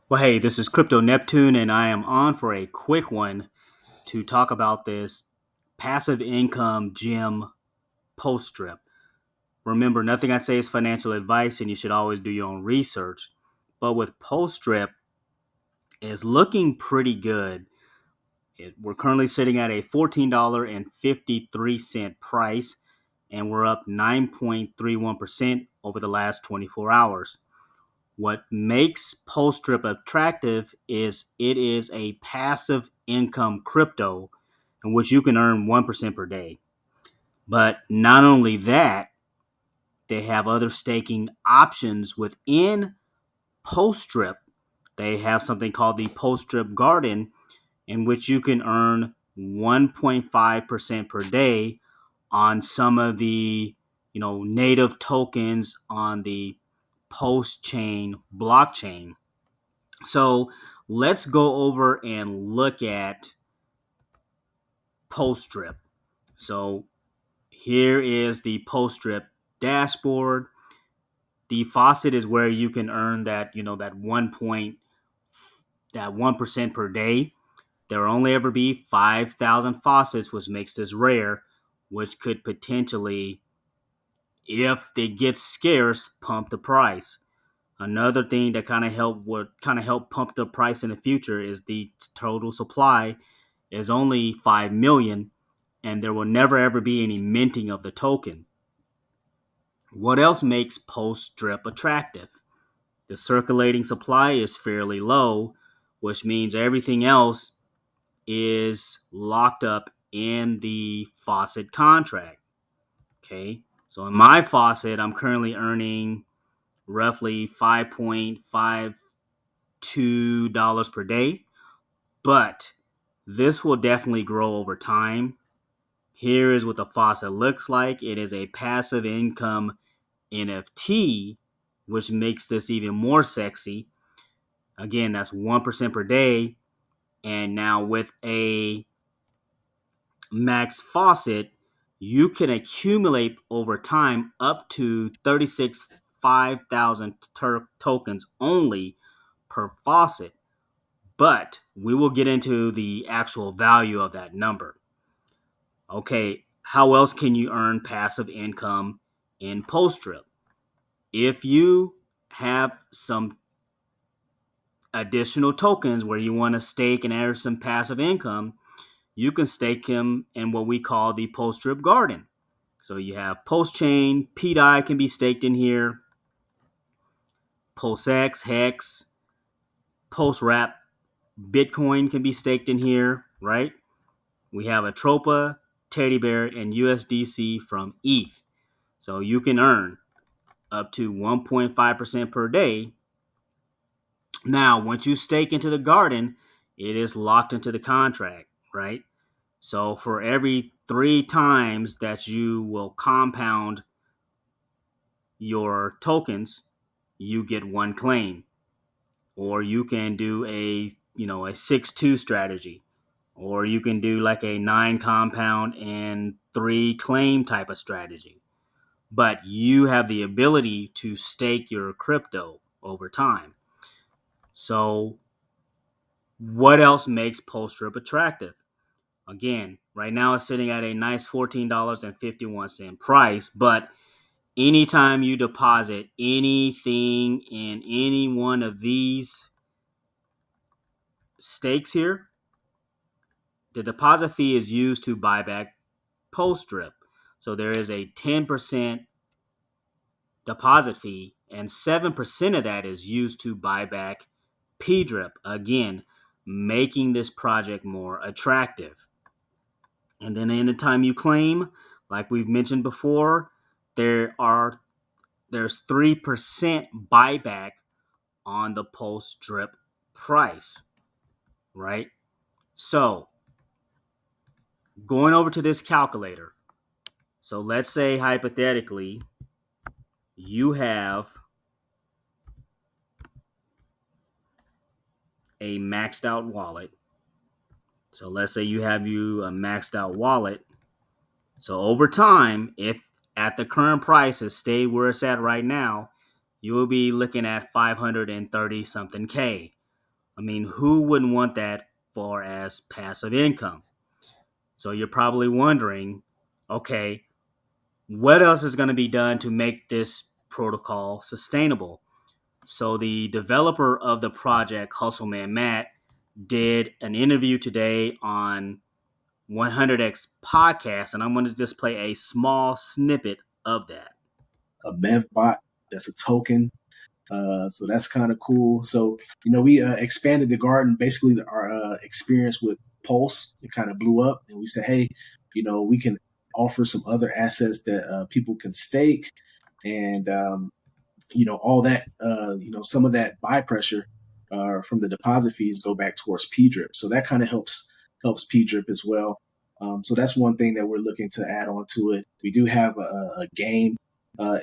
Well, hey, this is Crypto Neptune, and I am on for a quick one to talk about this passive income gem post strip. Remember, nothing I say is financial advice, and you should always do your own research. But with post strip, it's looking pretty good. We're currently sitting at a $14.53 price, and we're up 9.31% over the last 24 hours. What makes Postrip attractive is it is a passive income crypto in which you can earn 1% per day. But not only that, they have other staking options within Postrip. They have something called the Postrip Garden in which you can earn 1.5% per day on some of the native tokens on the post chain blockchain. So let's go over and look at post strip. So here is the post strip dashboard. The faucet is where you can earn that 1% per day. There will only ever be 5,000 faucets, which makes this rare, which could potentially, if it gets scarce, pump the price. Another thing that kind of help pump the price in the future is the total supply is only 5 million, and there will never ever be any minting of the token. What else makes post drip attractive? The circulating supply is fairly low, which means everything else is locked up in the faucet contract. Okay, so in my faucet, I'm currently earning roughly $5.52 per day, but this will definitely grow over time. Here is what the faucet looks like. It is a passive income NFT, which makes this even more sexy. Again, that's 1% per day. And now with a max faucet, you can accumulate over time up to 36 5,000 tokens only per faucet. But we will get into the actual value of that number. Okay, how else can you earn passive income in post strip? If you have some additional tokens where you want to stake and earn some passive income, you can stake them in what we call the post strip garden. So you have post chain, PDI can be staked in here, PostX, Hex, post wrap, Bitcoin can be staked in here, right? We have Atropa, Teddy Bear, and USDC from ETH. So you can earn up to 1.5% per day. Now, once you stake into the garden, it is locked into the contract, right? So for every 3 times that you will compound your tokens, you get one claim. Or you can do a 6-2 strategy. Or you can do like a 9 compound and 3 claim type of strategy. But you have the ability to stake your crypto over time. So what else makes Postrip attractive? Again, right now it's sitting at a nice $14.51 price, but anytime you deposit anything in any one of these stakes here, the deposit fee is used to buy back Postrip. So there is a 10% deposit fee, and 7% of that is used to buy back PDRIP. Again, making this project more attractive. And then anytime you claim, like we've mentioned before, there are there's 3% buyback on the post drip price, right? So going over to this calculator. So let's say hypothetically you have a maxed out wallet. So let's say you have a maxed out wallet. So over time, if at the current prices stay where it's at right now, you will be looking at 530 something K. I mean, who wouldn't want that for as passive income? So you're probably wondering, okay, what else is going to be done to make this protocol sustainable? So the developer of the project, Hustleman Matt, did an interview today on 100x podcast, and I'm going to just play a small snippet of that. A Mev bot, that's a token. So that's kind of cool. So, we expanded the garden. Basically, our experience with Pulse, it kind of blew up. And we said, hey, we can offer some other assets that people can stake. And, all that, some of that buy pressure from the deposit fees go back towards P-Drip. So that kind of helps P-Drip as well. So that's one thing that we're looking to add on to it. We do have a game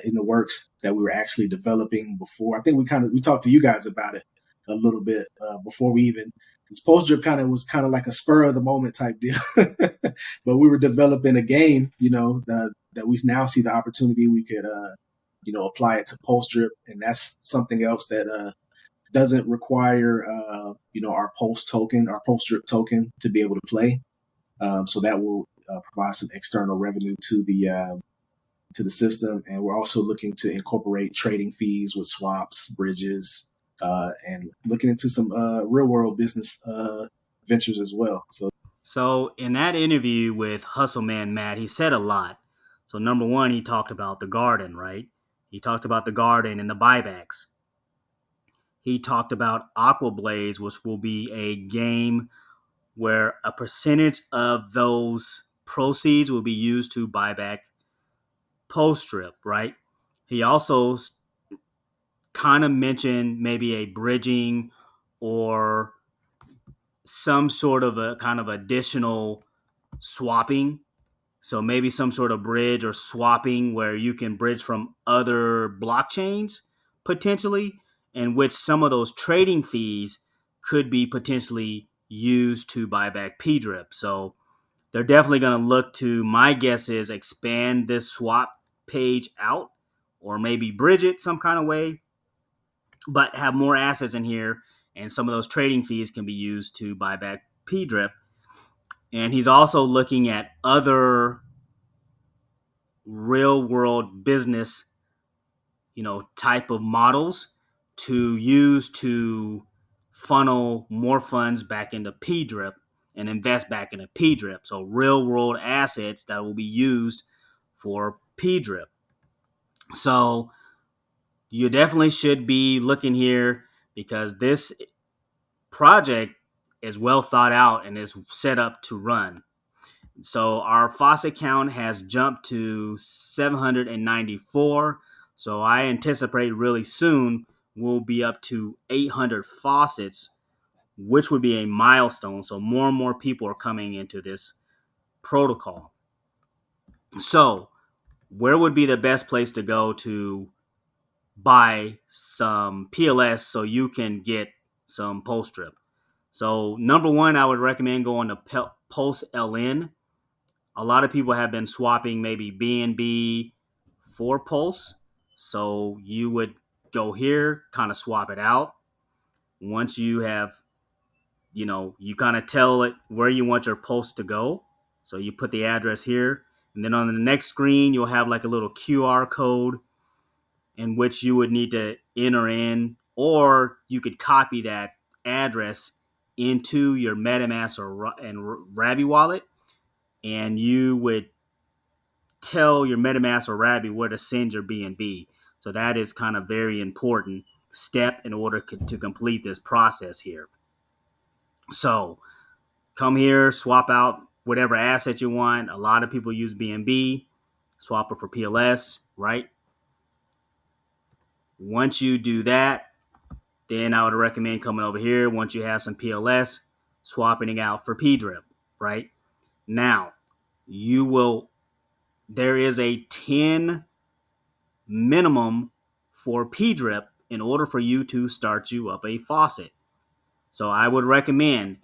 in the works that we were actually developing before. I think we talked to you guys about it a little bit before we even. This Post Drip was kind of like a spur of the moment type deal, but we were developing a game, that we now see the opportunity we could, apply it to Post Drip, and that's something else that doesn't require, our our Post Drip token to be able to play. So that will provide some external revenue to the system, and we're also looking to incorporate trading fees with swaps, bridges, and looking into some real world business ventures as well. So in that interview with Hustleman Matt, he said a lot. So number one, he talked about the garden, right? He talked about the garden and the buybacks. He talked about Aqua Blaze, which will be a game where a percentage of those proceeds will be used to buy back Post Drip, right? He also kind of mentioned maybe a bridging or some sort of a kind of additional swapping. So maybe some sort of bridge or swapping where you can bridge from other blockchains potentially, in which some of those trading fees could be potentially used to buy back P-Drip. So they're definitely going to look to, my guess is, expand this swap page out or maybe bridge it some kind of way, but have more assets in here, and some of those trading fees can be used to buy back P-Drip. And he's also looking at other real world business, type of models to use to funnel more funds back into P-Drip and invest back into P-Drip. So real world assets that will be used for P-Drip. So you definitely should be looking here because this project is well thought out and is set up to run. So our faucet count has jumped to 794. So I anticipate really soon we'll be up to 800 faucets, which would be a milestone. So more and more people are coming into this protocol. So where would be the best place to go to buy some PLS so you can get some Post Drip? So number one, I would recommend going to Pulse LN. A lot of people have been swapping maybe BNB for Pulse. So you would go here, kind of swap it out. Once you have, you kind of tell it where you want your Pulse to go. So you put the address here. And then on the next screen, you'll have like a little QR code in which you would need to enter in, or you could copy that address into your MetaMask and Rabby wallet, and you would tell your MetaMask or Rabby where to send your BNB. So that is kind of very important step in order to complete this process here. So come here, swap out whatever asset you want. A lot of people use BNB, swap it for PLS, right? Once you do that, then I would recommend coming over here once you have some PLS, swapping it out for P-Drip, right? Now, there is a 10 minimum for P-Drip in order for you to start you up a faucet. So I would recommend,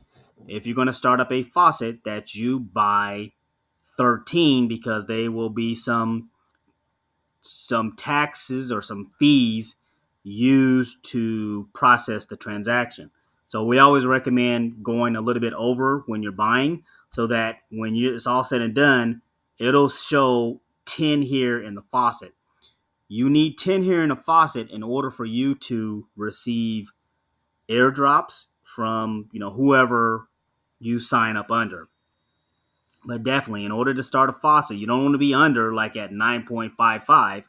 if you're going to start up a faucet, that you buy 13 because they will be some taxes or some fees used to process the transaction. So we always recommend going a little bit over when you're buying, so that when it's all said and done, it'll show 10 here in the faucet. You need 10 here in the faucet in order for you to receive airdrops from, whoever you sign up under. But definitely, in order to start a faucet, you don't want to be under like at 9.55.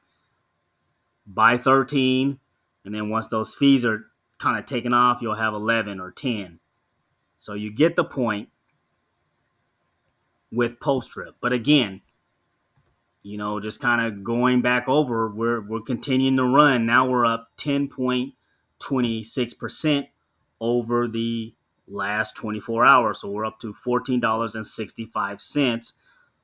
Buy 13, and then once those fees are kind of taken off, you'll have 11 or 10. So you get the point with post trip. But again, just kind of going back over, we're continuing to run. Now we're up 10.26% over the last 24 hours. So we're up to $14.65.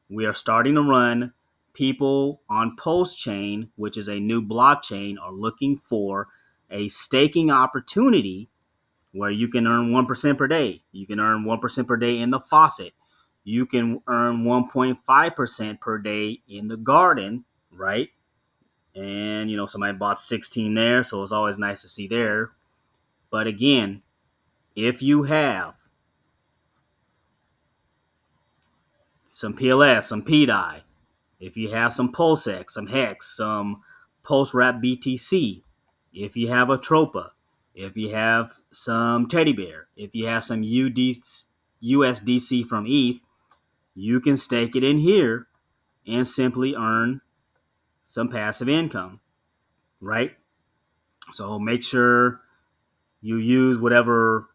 We are starting to run. People on Post Chain, which is a new blockchain, are looking for a staking opportunity where you can earn 1% per day. You can earn 1% per day in the faucet. You can earn 1.5% per day in the garden, right? And, somebody bought 16 there, so it's always nice to see there. But again, if you have some PLS, some PDI, if you have some PulseX, some Hex, some Pulse-Wrap BTC, if you have a Tropa, if you have some Teddy Bear, if you have some USDC from ETH, you can stake it in here and simply earn some passive income, right? So make sure you use whatever,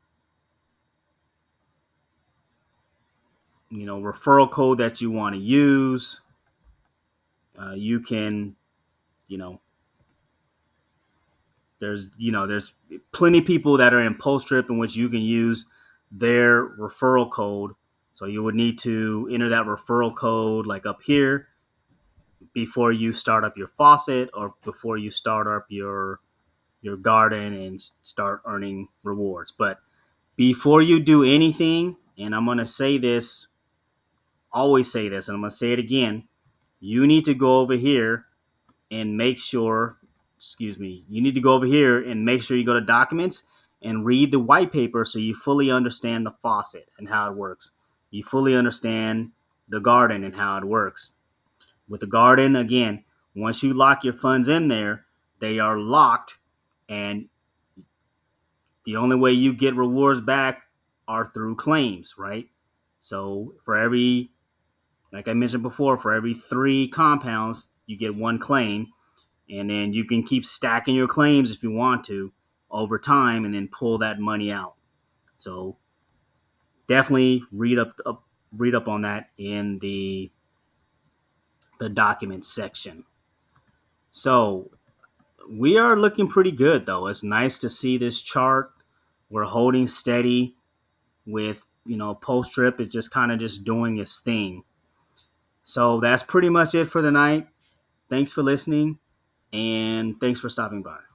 referral code that you want to use. You can, you know, there's plenty of people that are in Post Trip in which you can use their referral code. So you would need to enter that referral code like up here before you start up your faucet or before you start up your garden and start earning rewards. But before you do anything, and I'm going to say this, always say this, and I'm going to say it again, you need to go over here and make sure, you need to go over here and make sure you go to documents and read the white paper so you fully understand the faucet and how it works. You fully understand the garden and how it works. With the garden, again, once you lock your funds in there, they are locked, and the only way you get rewards back are through claims, right? So for every, like I mentioned before, for every 3 compounds, you get 1 claim. And then you can keep stacking your claims if you want to over time and then pull that money out. So definitely read up on that in the documents section. So we are looking pretty good though. It's nice to see this chart. We're holding steady with, post trip is just kind of just doing its thing. So that's pretty much it for the night. Thanks for listening and thanks for stopping by.